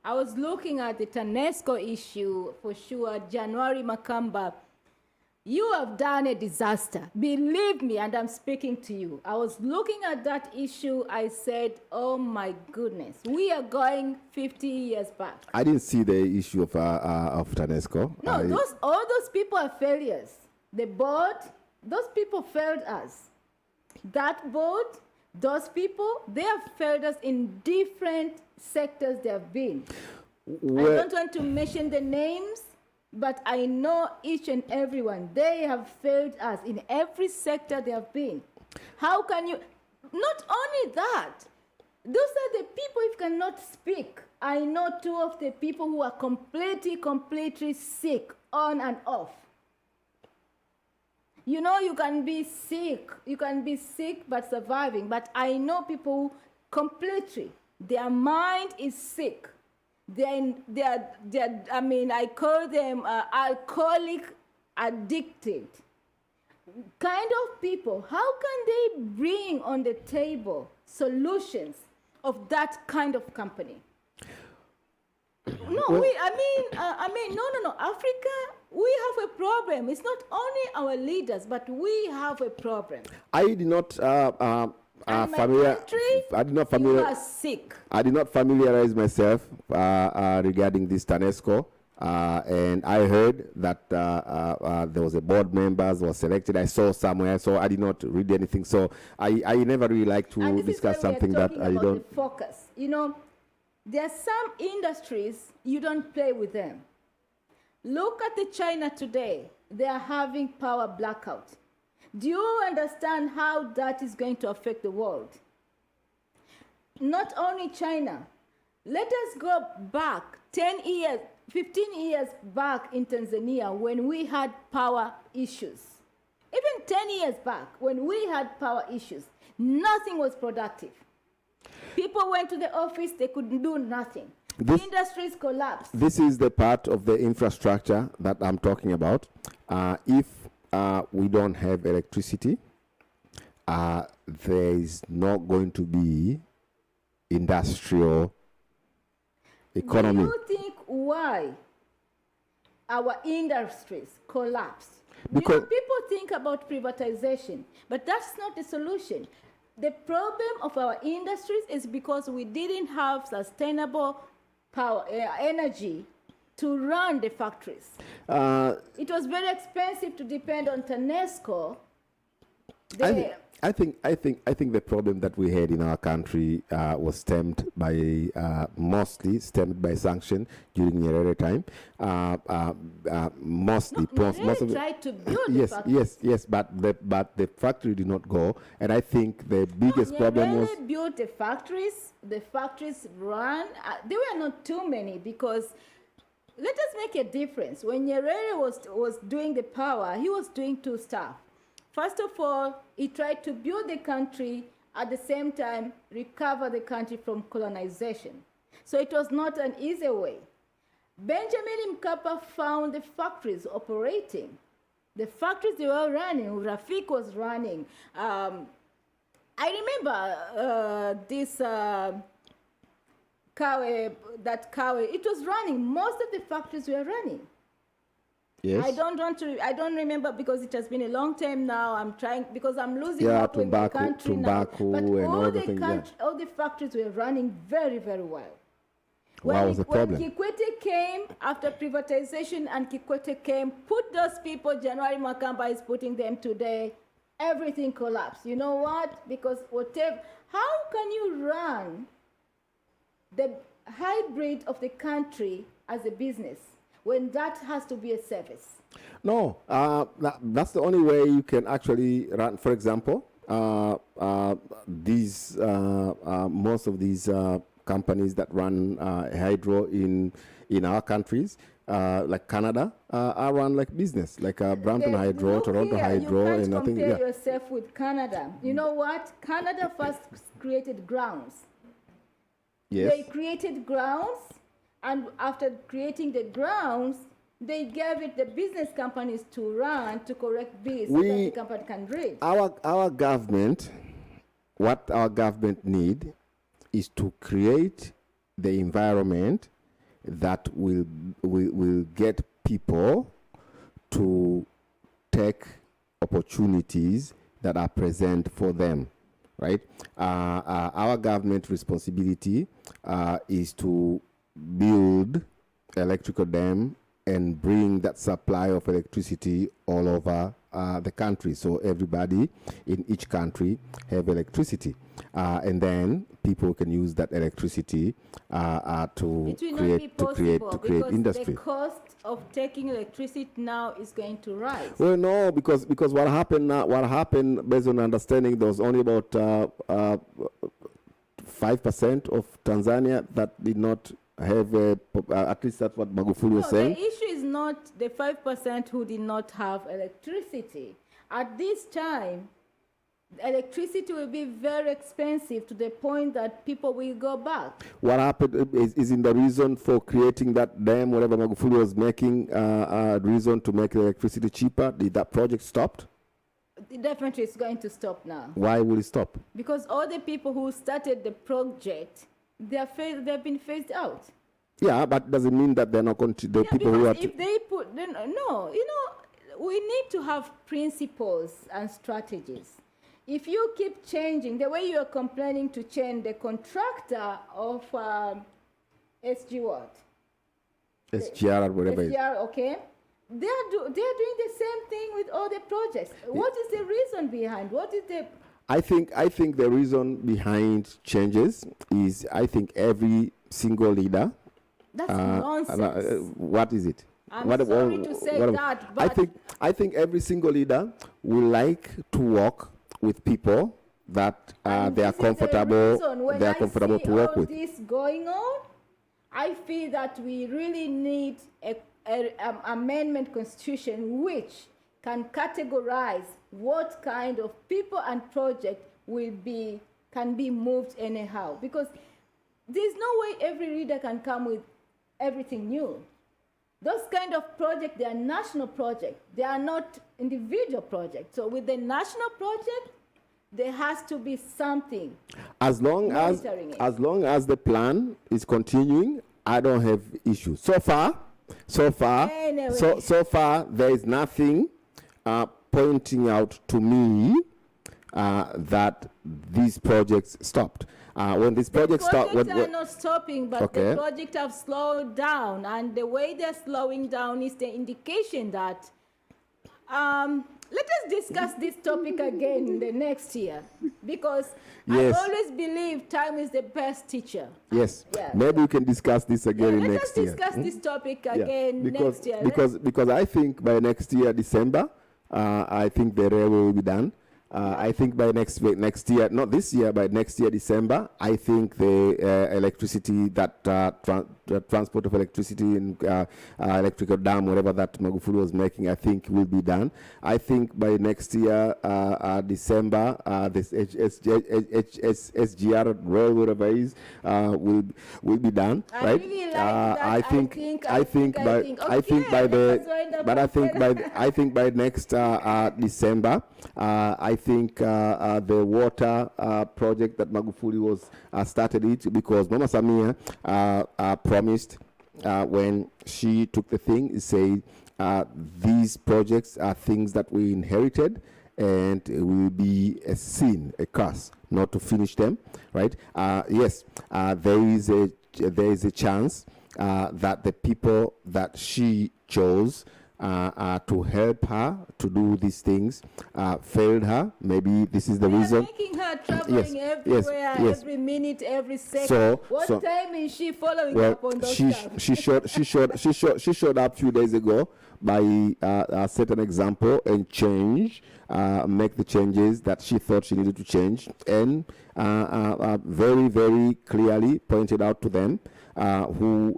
I was looking at the TANESCO issue for sure. January Makamba, you have done a disaster. Believe me, and I'm speaking to you. I was looking at that issue. I said, oh my goodness, we are going 50 years back.
I didn't see the issue of TANESCO.
No, all those people are failures. The board, those people failed us. That board, those people, they have failed us in different sectors they have been. I don't want to mention the names, But I know each and everyone, they have failed us in every sector they have been. How can you, not only that, those are the people who cannot speak. I know two of the people who are completely sick, on and off. You know, you can be sick but surviving. But I know people who completely, their mind is sick. I call them alcoholic addicted kind of people. How can they bring on the table solutions of that kind of company? No,
Well-
no. Africa, we have a problem. It's not only our leaders, but we have a problem.
I did not
And my
familiar.
country,
I did not
you
familiar.
are sick.
I did not familiarize myself regarding this TANESCO, and I heard that there was a board members was selected. I saw somewhere, so I did not read anything. So I never really like to
And this
discuss
is where
something
we are
that
talking
I
about
don't.
the focus. You know, there are some industries you don't play with them. Look at the China today. They are having power blackout. Do you understand how that is going to affect the world? Not only China. Let us go back 10 years, 15 years back in Tanzania when we had power issues. Even 10 years back when we had power issues, nothing was productive. People went to the office, they couldn't do nothing.
This-
Industries collapsed.
This is the part of the infrastructure that I'm talking about. If we don't have electricity, there is not going to be industrial economy.
Do you think why our industries collapsed?
Because-
people think about privatization, but that's not the solution. The problem of our industries is because we didn't have sustainable power, energy to run the factories. It was very expensive to depend on TANESCO.
I think the problem that we had in our country was stemmed by mostly stemmed by sanction during Nyerere time. Mostly, most of the,
tried to build the
yes,
factories.
yes, but the factory did not go, and I think the biggest problem was
Nyerere built the factories. The factories ran. There were not too many because let us make a difference. When Nyerere was doing the power, he was doing two stuff. First of all, he tried to build the country, at the same time recover the country from colonization. So it was not an easy way. Benjamin Mkapa found the factories operating. The factories they were running, Rafik was running. I remember this Kawe, it was running. Most of the factories were running.
yes.
I don't remember because it has been a long time now. I'm trying, because I'm losing
Yeah,
hope in the
tobacco-
country
tobacco
now. But
and
all
all
the
the things, yeah.
all the factories were running very, very well.
What was the problem?
When Kikwete came, after privatization and Kikwete came, put those people, January Makamba is putting them today, everything collapsed. You know what? Because how can you run the hybrid of the country as a business when that has to be a service?
No, that's the only way you can actually run. For example, these most of these companies that run hydro in our countries, like Canada, are run like business, like Brampton Hydro,
Look
Toronto
here,
Hydro,
you
and
can't
nothing.
compare
Yeah.
yourself with Canada. You know what? Canada first created grounds.
Yes.
They created grounds, and after creating the grounds, they gave it the business companies to run to correct bills so that the company can read.
Our government, what our government need is to create the environment that will get people to take opportunities that are present for them, right? Our government responsibility is to build electrical dam and bring that supply of electricity all over the country, so everybody in each country have electricity, and then people can use that electricity to
It will not be
create
possible because
industry.
the cost of taking electricity now is going to rise.
Well, no, because what happened based on understanding, there was only about 5% of Tanzania that did not have at least that's what Magufuli was saying.
The issue is not the 5% who did not have electricity. At this time, electricity will be very expensive to the point that people will go back.
What happened is in the reason for creating that dam, whatever Magufuli was making, reason to make electricity cheaper. Did that project stopped?
Definitely it's going to stop now.
Why will it stop?
Because all the people who started the project, they've been phased out.
Yeah, but doesn't mean that they're not going to, the people who are...
If they put, then, no, we need to have principles and strategies. If you keep changing, the way you're complaining to change the contractor of SG what?
SGR or whatever.
SGR, okay. They're doing the same thing with all the projects. What is the reason behind? What is the...
I think the reason behind changes is I think every single leader...
That's nonsense.
What is it?
I'm sorry to say that, but...
I think every single leader would like to work with people that they are comfortable to work with.
When I see all this going on, I feel that we really need a amendment constitution which can categorize what kind of people and project can be moved anyhow, because there's no way every leader can come with everything new. Those kind of projects, they are national projects. They are not individual projects. So with the national project, there has to be something.
As long as the plan is continuing, I don't have issues. So far,
Anyway.
so far, there is nothing pointing out to me that these projects stopped. When these projects stop,
projects are not stopping, but
okay.
the projects have slowed down, and the way they're slowing down is the indication that. Let us discuss this topic again in the next year, because
yes.
I always believe time is the best teacher.
Yes,
Yeah.
Maybe we can discuss this again next year.
Let us discuss this topic again next year.
Because I think by next year, December, I think the railway will be done. I think by next year, not this year, by next year, December, I think the electricity, that transport of electricity and electrical dam, whatever that Magufuli was making, I think will be done. I think by next year, December, this SGR railway, whatever is, will be done, right?
Really like that.
I think by next December, I think the water project that Magufuli was started it because Mama Samia promised when she took the thing, say these projects are things that we inherited and it will be a sin, a curse, not to finish them, right? Yes, there is a chance that the people that she chose to help her to do these things failed her. Maybe this is the reason.
Making her traveling everywhere, every minute, every second. What time is she following up on those stuff?
She showed up a few days ago by set an example and make the changes that she thought she needed to change, and very, very clearly pointed out to them who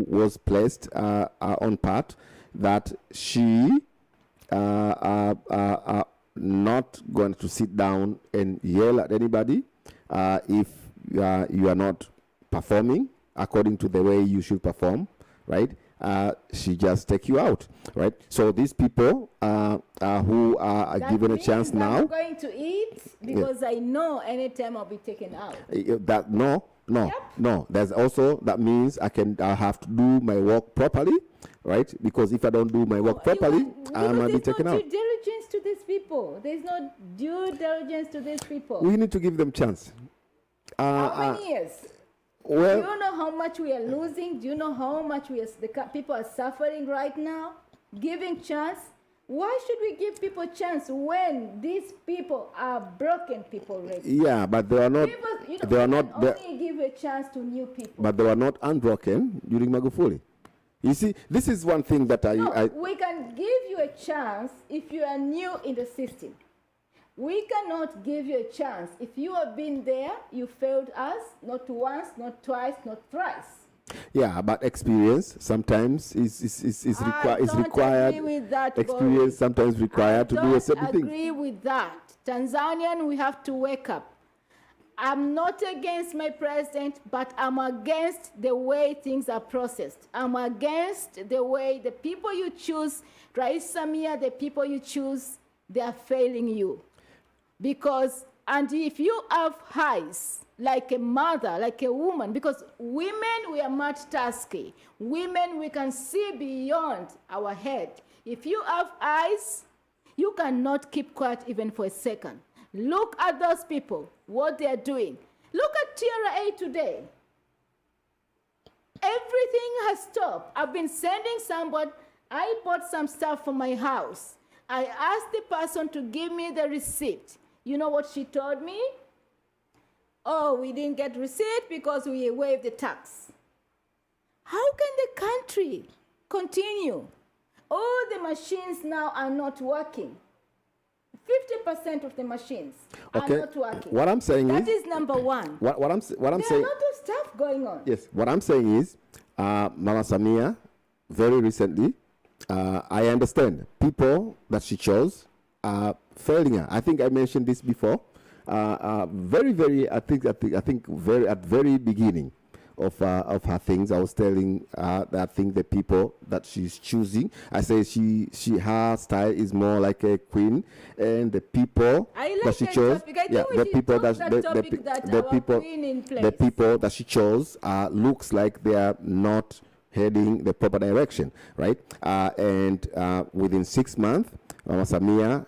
was placed on part that she not going to sit down and yell at anybody if you are not performing according to the way you should perform, right? She just take you out, right? So these people who are given a chance now.
I'm going to eat because I know any time I'll be taken out. No. There's also, that means I have to do my work properly, right? Because if I don't do my work properly, I might be taken out. There's no due diligence to these people. There's no due diligence to these people.
We need to give them chance.
How many years?
Well,
do you know how much we are losing? Do you know how much the people are suffering right now? Giving chance. Why should we give people a chance when these people are broken people already?
Yeah, but they are not.
People, you know,
They are
we
not.
can only give a chance to new people.
But they were not unbroken during Magufuli. You see, this is one thing that
No, we can give you a chance if you are new in the system. We cannot give you a chance if you have been there, you failed us, not once, not twice, not thrice.
Yeah, but experience sometimes is required.
Agree with that,
Experience
Boris.
sometimes required to do a certain
I
thing.
don't agree with that. Tanzanian, we have to wake up. I'm not against my president, but I'm against the way things are processed. I'm against the way the people you choose, Rais Samia, the people you choose, they are failing you. Because, and if you have eyes, like a mother, like a woman, because women, we are multitasking. Women, we can see beyond our head. If you have eyes, you cannot keep quiet even for a second. Look at those people, what they are doing. Look at TRA today. Everything has stopped. I've been sending somebody, I bought some stuff for my house. I asked the person to give me the receipt. You know what she told me? Oh, we didn't get receipt because we waived the tax. How can the country continue? All the machines now are not working. 50% of the machines are not working.
What I'm saying
that
is
is number one.
what I'm
There
saying.
are a lot of stuff going on.
Yes, what I'm saying is, Mama Samia, very recently, I understand people that she chose are failing her. I think I mentioned this before. Very, I think, very at very beginning of her things, I was telling that I think the people that she's choosing, I say her style is more like a queen, and the people
I like
that she
that
chose,
topic. I think
yeah,
we
the
should
people
talk
that
that topic that
the
our
people,
queen in place.
the people that she chose looks like they are not heading the proper direction, right? And within 6 months, Mama Samia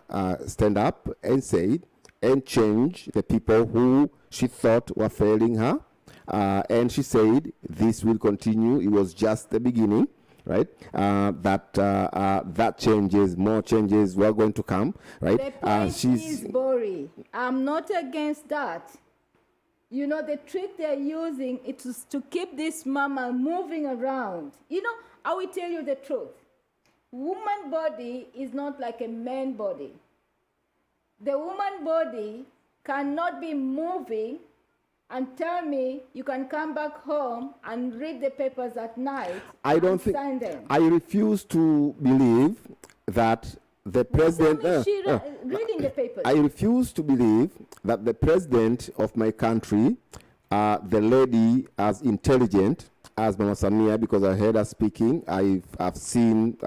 stand up and said and change the people who she thought were failing her. And she said this will continue. It was just the beginning, right? That changes, more changes were going to come, right?
The point is, Bori, I'm not against that. You know, the trick they're using is to keep this mama moving around. You know, I will tell you the truth. Woman body is not like a man body. The woman body cannot be moving and tell me you can come back home and read the papers at night.
I don't think. I refuse to believe that the president.
Reading the papers.
I refuse to believe that the president of my country, the lady as intelligent as Mama Samia, because I heard her speaking. I've seen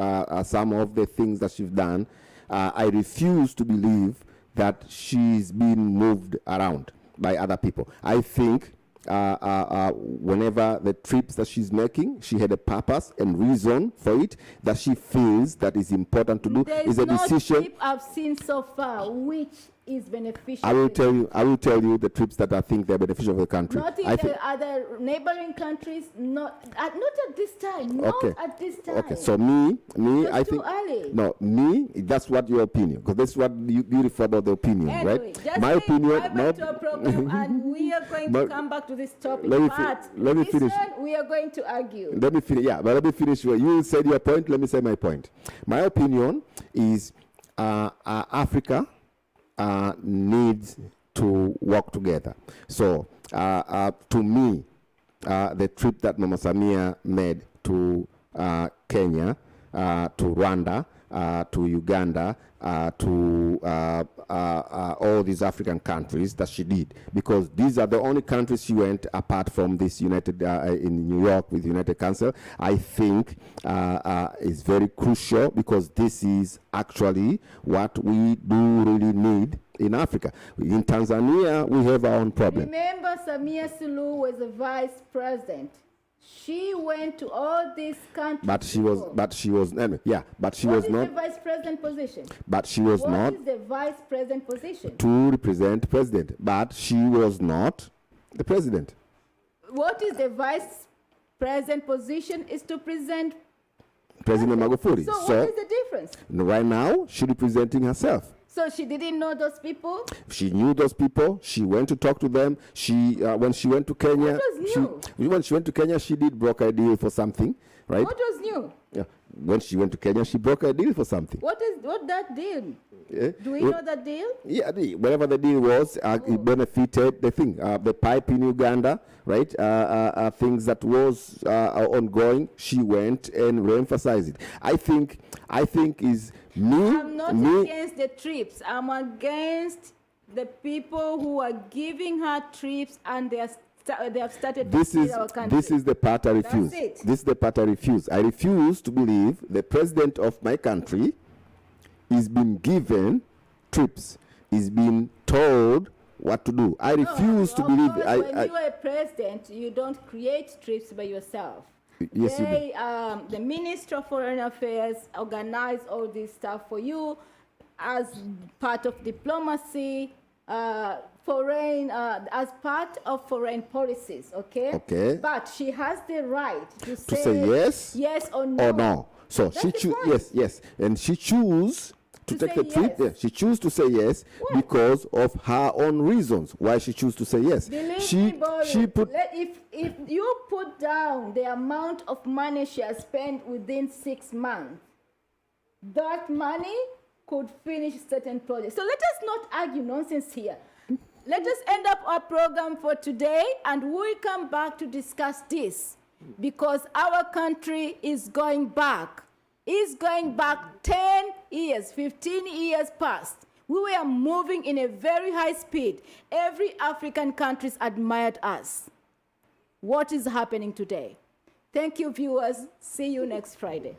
some of the things that she's done. I refuse to believe that she's been moved around by other people. I think whenever the trips that she's making, she had a purpose and reason for it that she feels that is important to do. Is a decision.
Trip I've seen so far which is beneficial.
I will tell you the trips that I think they're beneficial for the country.
Not in the other neighboring countries. Not at this time. Not at this time.
Okay. So me, I think.
Too early.
No, me. That's what your opinion. Because that's what beautiful about the opinion,
anyway,
right?
Just
my opinion.
Not to a program, and we are going to come back to this topic.
Let me finish.
We are going to argue.
Let me finish. Yeah, but let me finish. You said your point. Let me say my point. My opinion is Africa needs to work together. So, to me, the trip that Mama Samia made to Kenya, to Rwanda, to Uganda, to all these African countries that she did, because these are the only countries she went apart from this United in New York with United Council. I think is very crucial, because this is actually what we do really need in Africa. In Tanzania, we have our own problem.
Remember, Samia Suluhu was a vice president. She went to all these countries.
But she was not.
What is the vice president position?
But she was not.
What is the vice president position?
To represent president. But she was not the president.
What is the vice president position? Is to present
President Magufuli.
So what is the difference?
Right now, she's representing herself.
So she didn't know those people?
She knew those people. She went to talk to them. When she went to Kenya,
What was new?
when she went to Kenya, she did broker a deal for something, right?
What was new?
Yeah. When she went to Kenya, she broke a deal for something.
What that deal?
Yeah.
Do we know that deal?
Yeah, whatever the deal was, it benefited the thing. The pipe in Uganda, right? Things that was ongoing. She went and re-emphasized it. I think is me.
I'm not against the trips. I'm against the people who are giving her trips and they have started to steal our country.
This is the part I refuse.
That's it.
This is the part I refuse. I refuse to believe the president of my country is being given trips, is being told what to do. I refuse to believe.
When you are a president, you don't create trips by yourself.
Yes, you do.
The Minister of Foreign Affairs organize all this stuff for you as part of diplomacy, as part of foreign policies, okay?
Okay.
But she has the right to
say
yes or no.
Or no. So
That's
she choose yes, and she choose to take
say
the trip.
yes.
Yeah, she choose to say yes because of her own reasons why she choose to say yes.
Believe me, Boris,
she put
if you put down the amount of money she has spent within 6 months, that money could finish certain projects. So let us not argue nonsense here. Let us end up our program for today and we'll come back to discuss this because our country is going back. It's going back 10 years, 15 years past. We were moving in a very high speed. Every African country admired us. What is happening today? Thank you, viewers. See you next Friday.